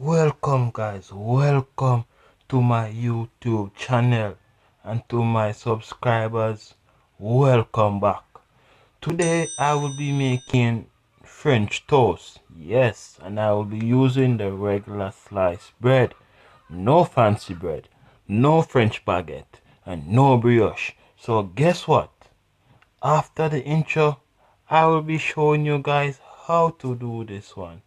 Welcome guys, welcome to my YouTube channel and to my subscribers, welcome back. Today I will be making French toast, yes, and I will be using the regular sliced bread, no fancy bread, no French baguette, and no brioche. So guess what? After the intro, I will be showing you guys how to do this one.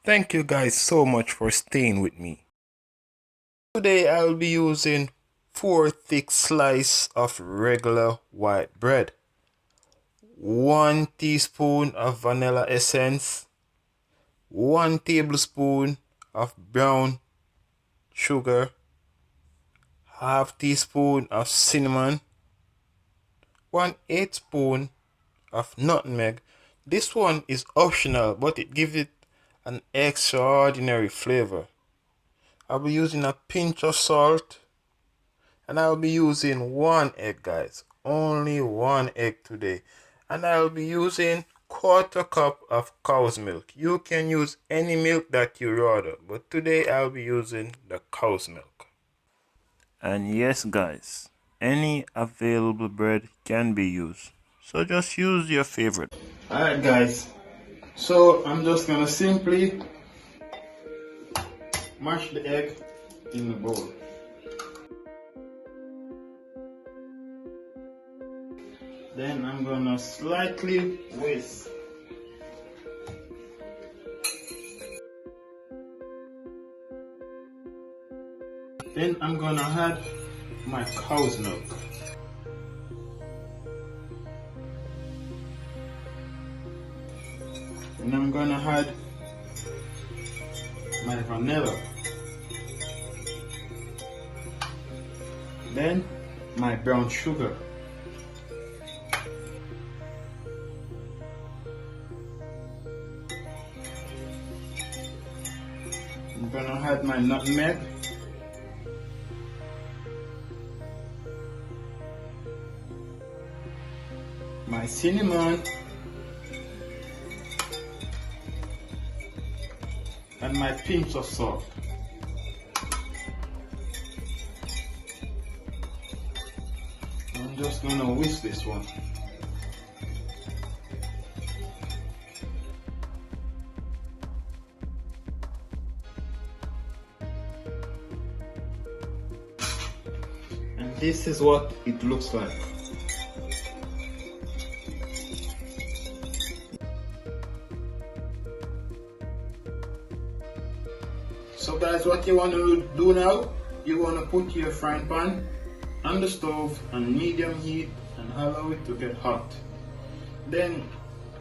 Thank you guys so much for staying with me. Today I'll be using 4 thick slices of regular white bread, 1 teaspoon of vanilla essence, 1 tablespoon of brown sugar, half teaspoon of cinnamon, 1/8 spoon of nutmeg. This one is optional, but it gives it an extraordinary flavor. I'll be using a pinch of salt, and I'll be using 1 egg guys, only 1 egg today, and I'll be using 1/4 cup of cow's milk. You can use any milk that you order, but today I'll be using the cow's milk. And yes guys, any available bread can be used, so just use your favorite. Alright guys, so I'm just gonna simply mash the egg in the bowl. Then I'm gonna slightly whisk. Then I'm gonna add my cow's milk. And I'm gonna add my vanilla. Then my brown sugar. I'm gonna add my nutmeg. My cinnamon. And my pinch of salt. I'm just gonna whisk this one. And this is what it looks like. So guys, what you want to do now, you want to put your frying pan on the stove on medium heat and allow it to get hot. Then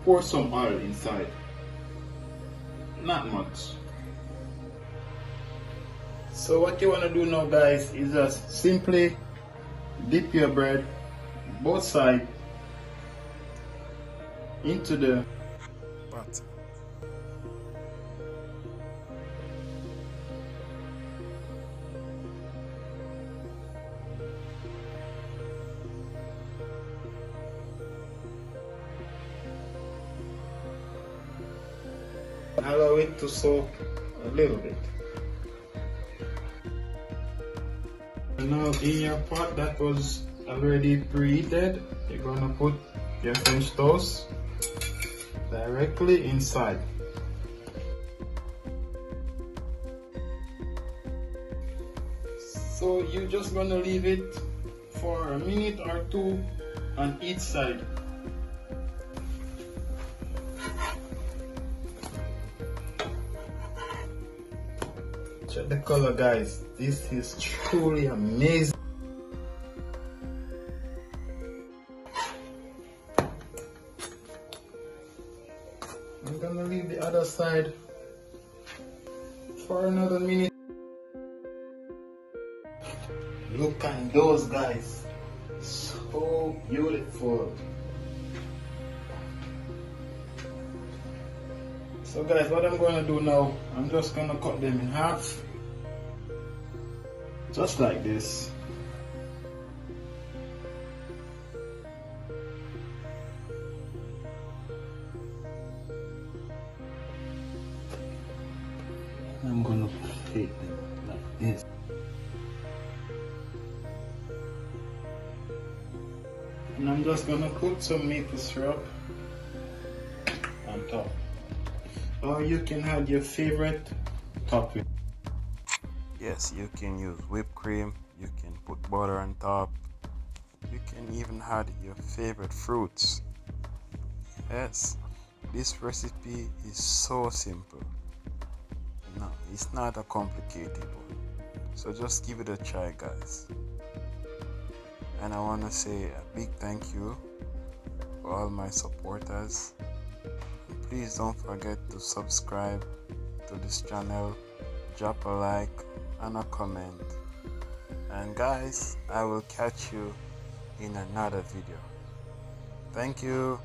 pour some oil inside, not much. So what you want to do now guys is just simply dip your bread both sides into the pot. Allow it to soak a little bit. Now in your pot that was already preheated, you're gonna put your French toast directly inside. So you're just gonna leave it for a minute or two on each side. Check the color guys, this is truly amazing. I'm gonna leave the other side for another minute. Look at those guys, so beautiful. So guys, what I'm going to do now, I'm just going to cut them in half, just like this. And I'm just gonna put some maple syrup on top. Or you can add your favorite topping. Yes, you can use whipped cream, you can put butter on top, you can even add your favorite fruits. Yes, this recipe is so simple. No, it's not a complicated one. So just give it a try, guys. And I want to say a big thank you for all my supporters. And please don't forget to subscribe to this channel, drop a like and a comment. And guys, I will catch you in another video. Thank you.